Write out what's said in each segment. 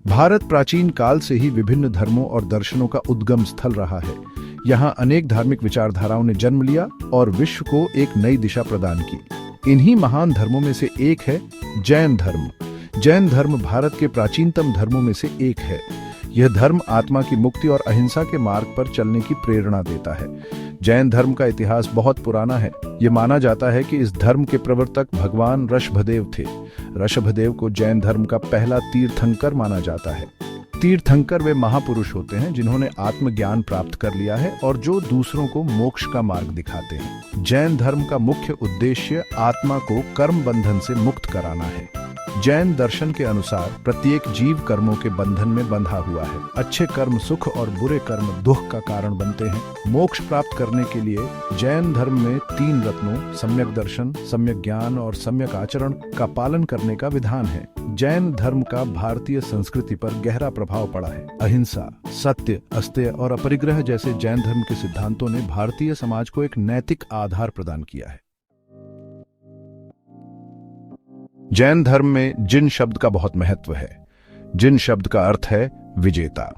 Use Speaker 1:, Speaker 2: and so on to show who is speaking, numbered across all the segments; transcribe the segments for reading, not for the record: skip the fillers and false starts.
Speaker 1: भारत प्राचीन काल से ही विभिन्न धर्मों और दर्शनों का उद्गम स्थल रहा है। यहाँ अनेक धार्मिक विचारधाराओं ने जन्म लिया और विश्व को एक नई दिशा प्रदान की। इन्हीं महान धर्मों में से एक है जैन धर्म। जैन धर्म भारत के प्राचीनतम धर्मों में से एक है। यह धर्म आत्मा की मुक्ति और अहिंसा के मार्ग पर चलने की प्रेरणा देता है। जैन धर्म का इतिहास बहुत पुराना है। ये माना जाता है कि इस धर्म के प्रवर्तक भगवान ऋषभदेव थे। ऋषभदेव को जैन धर्म का पहला तीर्थंकर माना जाता है। तीर्थंकर वे महापुरुष होते हैं जिन्होंने आत्मज्ञान प्राप्त कर लिया है और जो दूसरों को मोक्ष का मार्ग दिखाते हैं। जैन धर्म का मुख्य उद्देश्य आत्मा को कर्म बंधन से मुक्त कराना है। जैन दर्शन के अनुसार प्रत्येक जीव कर्मों के बंधन में बंधा हुआ है। अच्छे कर्म सुख और बुरे कर्म दुख का कारण बनते हैं। मोक्ष प्राप्त करने के लिए जैन धर्म में 3 रत्नों सम्यक दर्शन, सम्यक ज्ञान और सम्यक आचरण का पालन करने का विधान है। जैन धर्म का भारतीय संस्कृति पर गहरा प्रभाव पड़ा है। अहिंसा, सत्य, अस्तेय और अपरिग्रह जैसे जैन धर्म के सिद्धांतों ने भारतीय समाज को एक नैतिक आधार प्रदान किया है। जैन धर्म में जिन शब्द का बहुत महत्व है। जिन शब्द का अर्थ है विजेता।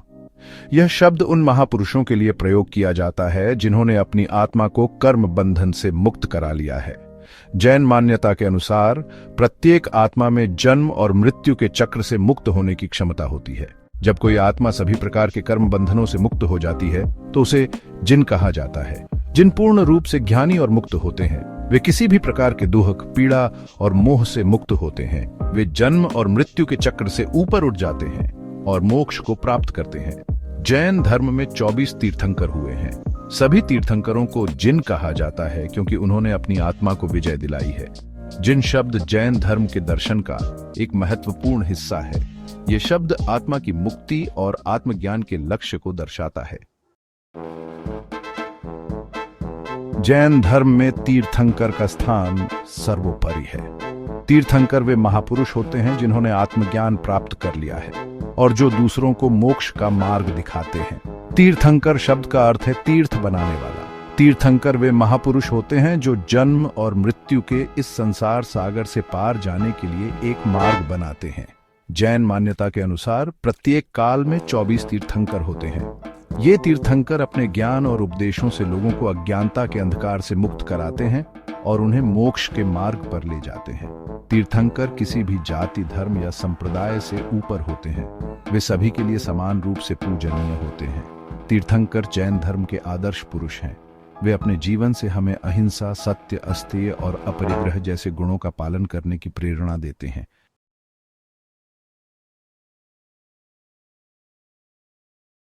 Speaker 1: यह शब्द उन महापुरुषों के लिए प्रयोग किया जाता है जिन्होंने अपनी आत्मा को कर्म बंधन से मुक्त करा लिया है। जैन मान्यता के अनुसार प्रत्येक आत्मा में जन्म और मृत्यु के चक्र से मुक्त होने की क्षमता होती है। जब कोई आत्मा सभी प्रकार के कर्म बंधनों से मुक्त हो जाती है तो उसे जिन कहा जाता है। जिन पूर्ण रूप से ज्ञानी और मुक्त होते हैं वे किसी भी प्रकार के दुख, पीड़ा और मोह से मुक्त होते हैं। वे जन्म और मृत्यु के चक्र से ऊपर उठ जाते हैं और मोक्ष को प्राप्त करते हैं। जैन धर्म में 24 तीर्थंकर हुए हैं। सभी तीर्थंकरों को जिन कहा जाता है क्योंकि उन्होंने अपनी आत्मा को विजय दिलाई है। जिन शब्द जैन धर्म के दर्शन का एक महत्वपूर्ण हिस्सा है। ये शब्द आत्मा की मुक्ति और आत्मज्ञान के लक्ष्य को दर्शाता है। जैन धर्म में तीर्थंकर का स्थान सर्वोपरि है। तीर्थंकर वे महापुरुष होते हैं जिन्होंने आत्मज्ञान प्राप्त कर लिया है और जो दूसरों को मोक्ष का मार्ग दिखाते हैं। तीर्थंकर शब्द का अर्थ है तीर्थ बनाने वाला। तीर्थंकर वे महापुरुष होते हैं जो जन्म और मृत्यु के इस संसार सागर से पार जाने के लिए एक मार्ग बनाते हैं। जैन मान्यता के अनुसार प्रत्येक काल में 24 तीर्थंकर होते हैं। ये तीर्थंकर अपने ज्ञान और उपदेशों से लोगों को अज्ञानता के अंधकार से मुक्त कराते हैं और उन्हें मोक्ष के मार्ग पर ले जाते हैं। तीर्थंकर किसी भी जाति, धर्म या संप्रदाय से ऊपर होते हैं। वे सभी के लिए समान रूप से पूजनीय होते हैं। तीर्थंकर जैन धर्म के आदर्श पुरुष हैं। वे अपने जीवन से हमें अहिंसा, सत्य, अस्तेय और अपरिग्रह जैसे गुणों का पालन करने की प्रेरणा देते हैं।